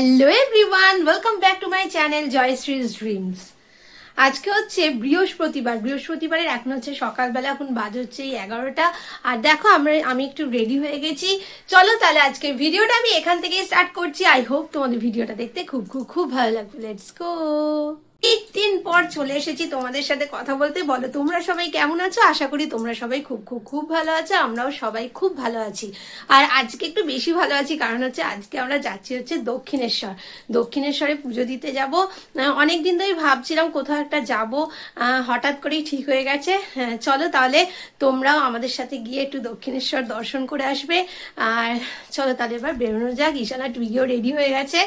Hello everyone, welcome back to my channel Jayashree's dreams. আজকে হচ্ছে বৃহস্পতিবারের এখন হচ্ছে সকালবেলা, এখন বাজে হচ্ছে 11টা। আর দেখো আমি একটু রেডি হয়ে গেছি। চলো তাহলে আজকে ভিডিওটা আমি এখান থেকে স্টার্ট করছি। আই হোপ তোমাদের ভিডিওটা দেখতে খুব খুব খুব ভালো লাগবে। Let's go. 8 দিন পর চলে এসেছি তোমাদের সাথে কথা বলতে। বলো তোমরা সবাই কেমন আছো? আশা করি তোমরা সবাই খুব খুব খুব ভালো আছো। আমরাও সবাই খুব ভালো আছি। আর আজকে একটু বেশি ভালো আছি, কারণ হচ্ছে আজকে আমরা যাচ্ছি হচ্ছে দক্ষিণেশ্বরে পুজো দিতে যাব। অনেকদিন ধরেই ভাবছিলাম কোথাও একটা যাব, হঠাৎ করেই ঠিক হয়ে গেছে। চলো তাহলে তোমরাও আমাদের সাথে গিয়ে একটু দক্ষিণেশ্বর দর্শন করে আসবে। আর চলো তাহলে এবার বেরোনো যাক। ঈশানা টুইও রেডি হয়ে গেছে,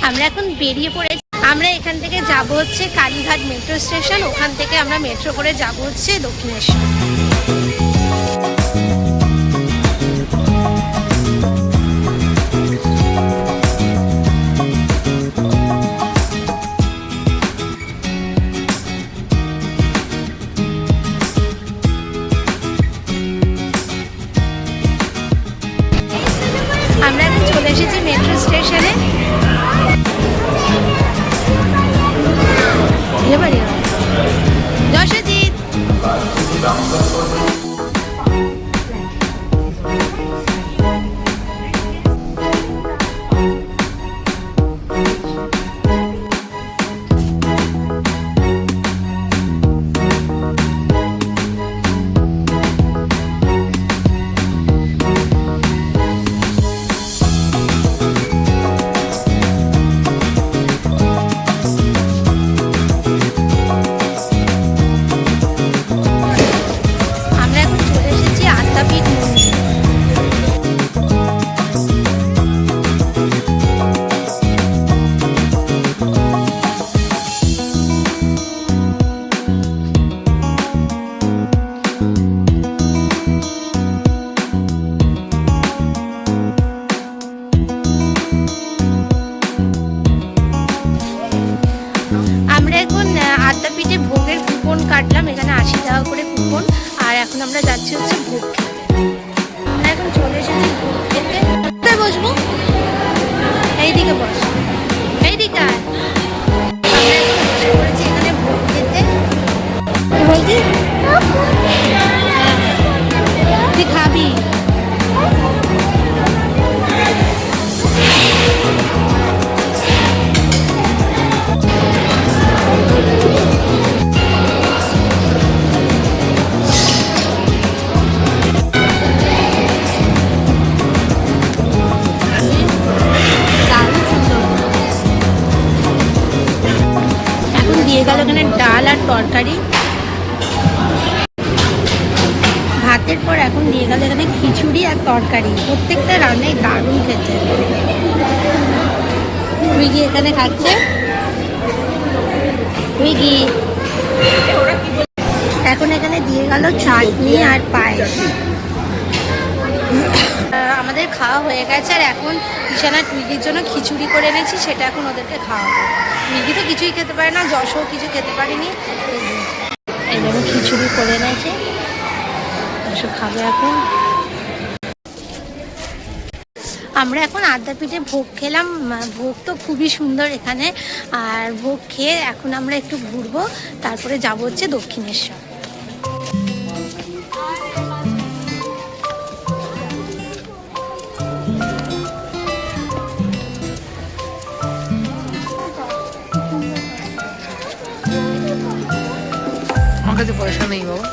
আমরা এখন বেরিয়ে পড়েছি। আমরা এখান থেকে যাব হচ্ছে কালীঘাট মেট্রো স্টেশন, ওখান থেকে আমরা মেট্রো করে যাব হচ্ছে দক্ষিণেশ্বর। আমরা এখন চলে এসেছি মেট্রো স্টেশনে। এবারে যশোজিৎ আদ্যাপীঠে ভোগের কুপন কাটলাম, এখানে 80 টাকা করে কুপন। আর এখন আমরা যাচ্ছি হচ্ছে ভোগ খেতে। আমরা এখন চলে এসেছি ভোগ খেতে। কোথায় বসবো? এইদিকে বস, এইদিকে আয়। আমরা এখন বসে পড়েছি এখানে ভোগ খেতে। কি বলছি? তুই খাবি? ডাল আর তরকারি, ভাতের পর এখন দিয়ে গেল এখানে খিচুড়ি আর তরকারি। প্রত্যেকটা রান্নাই দারুণ খেতে। উইগি এখানে খাচ্ছে। উইগি এখন এখানে দিয়ে গেল চাটনি আর পায়েস। আমাদের খাওয়া হয়ে গেছে। আর এখন ঈশানা টুইগির জন্য খিচুড়ি করে এনেছি, সেটা এখন ওদেরকে খাওয়াবো। টুইগি তো কিছুই খেতে পারে না, যশও কিছু খেতে পারেনি, এই জন্য খিচুড়ি করে এনেছে, যশো খাবে এখন। আমরা এখন আদ্যাপীঠে ভোগ খেলাম। ভোগ তো খুবই সুন্দর এখানে। আর ভোগ খেয়ে এখন আমরা একটু ঘুরবো, তারপরে যাবো হচ্ছে দক্ষিণেশ্বর। আমার কাছে পয়সা নেই বাবা।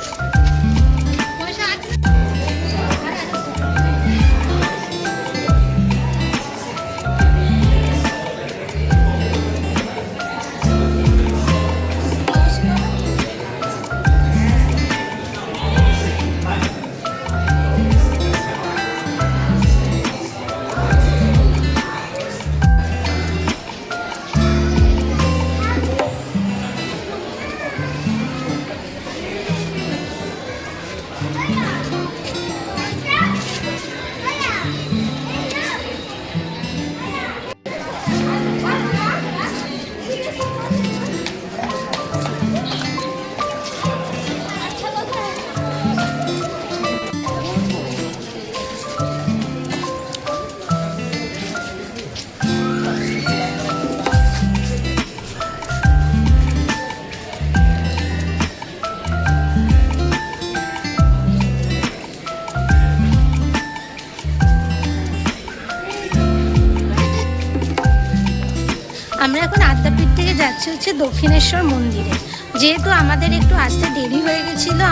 আমরা এখন আদ্যাপীঠ থেকে যাচ্ছি হচ্ছে দক্ষিণেশ্বর মন্দিরে। যেহেতু আমাদের একটু আসতে দেরি হয়ে গেছিলো,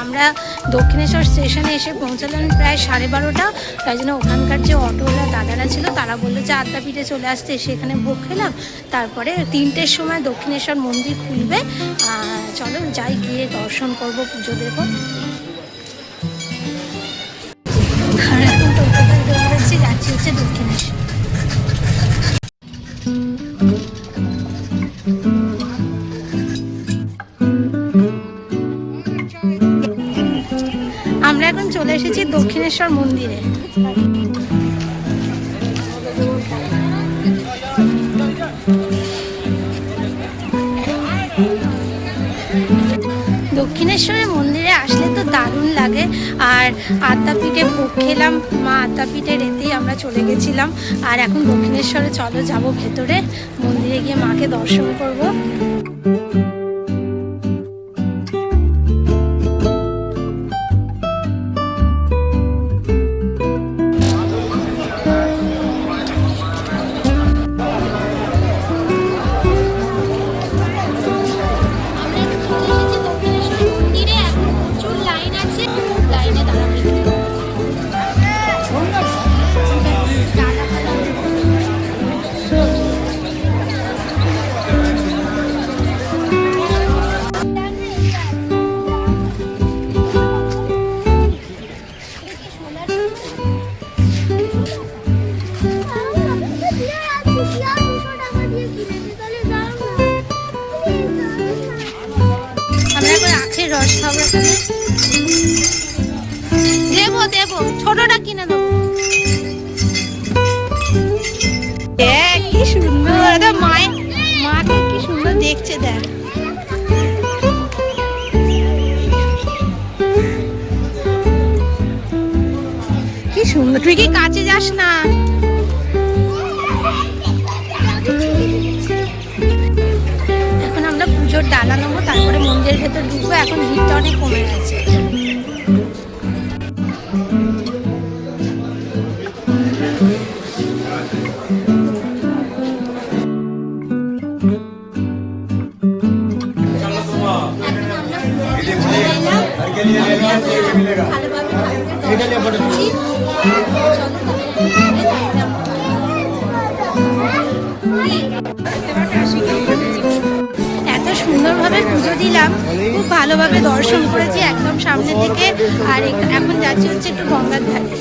আমরা দক্ষিণেশ্বর স্টেশনে এসে পৌঁছালাম প্রায় 12:30। তাই জন্য ওখানকার যে অটোওয়ালা দাদারা ছিল তারা বললো যে আদ্যাপীঠে চলে আসতে, এসে এখানে ভোগ খেলাম, তারপরে 3টের সময় দক্ষিণেশ্বর মন্দির খুলবে। চলো যাই, গিয়ে দর্শন করব, পুজো দেবো। আর এখন টোটোতে দৌড়াচ্ছি, যাচ্ছি হচ্ছে দক্ষিণেশ্বর। আমরা এখন চলে এসেছি দক্ষিণেশ্বর মন্দিরে। দক্ষিণেশ্বরের মন্দিরে আসলে তো দারুণ লাগে। আর আদ্যাপীঠে ভোগ খেলাম, মা আদ্যাপীঠের এতেই আমরা চলে গেছিলাম। আর এখন দক্ষিণেশ্বরে চলো যাব ভেতরে, মন্দিরে গিয়ে মাকে দর্শন করব। রস খাবো, দেবো দেবো, ছোটটা কিনে দেবো। কি সুন্দর, মাকে কি সুন্দর দেখছে, দেখ কি সুন্দর। তুই কি কাছে যাস না? এখন আমরা পুজোর ডালা নেবো, তারপরে মন্দিরের ভেতর ঢুকবো। এখন ভিড়টা অনেক কমে গেছে। এত সুন্দরভাবে পুজো দিলাম, খুব ভালোভাবে দর্শন করেছি একদম সামনে থেকে। আর এখন যাচ্ছি হচ্ছে একটু গঙ্গার ধারে।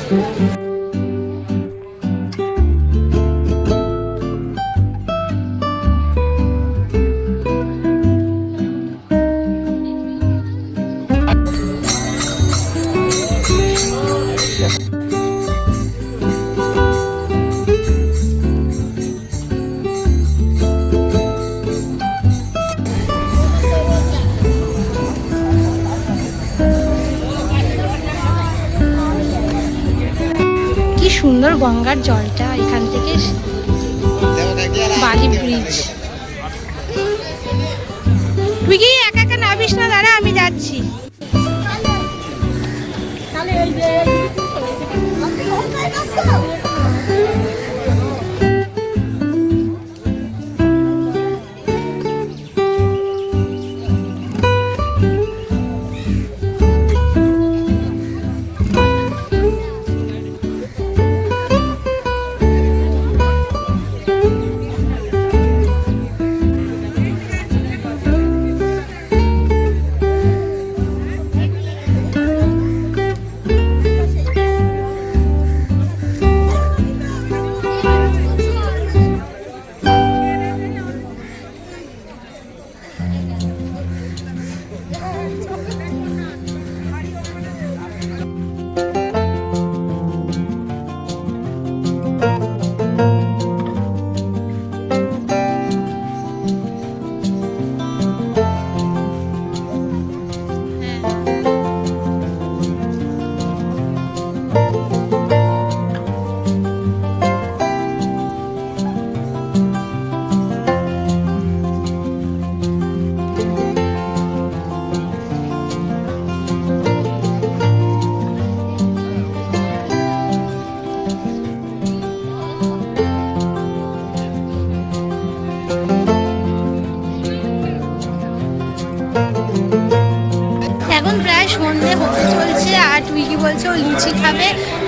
সুন্দর গঙ্গার জলটা, এখান থেকে বালি ব্রিজ। তুই কি একা একা নামিস না? দাঁড়া, আমি যাচ্ছি।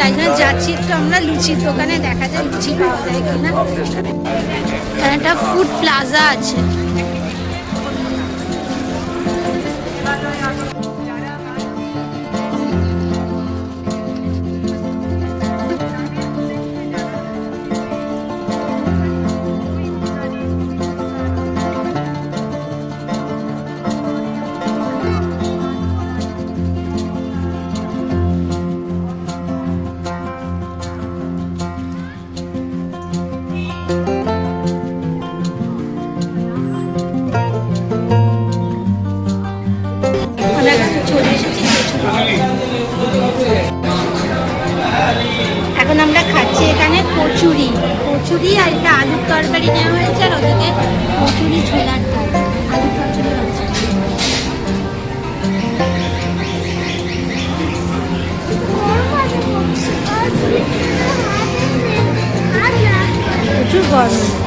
তাই জন্য যাচ্ছি একটু আমরা লুচির দোকানে, দেখা যায় লুচি পাওয়া যায় কিনা। এখানে একটা ফুড প্লাজা আছে। আমরা এখন চলে এসেছি এখন আমরা খাচ্ছি এখানে কচুরি আর একটা আলুর তরকারি নেওয়া হয়েছে, আর ওদিকে কচুরি ছোলার ডাল, আলুর কচুরি হচ্ছে। প্রচুর গরম।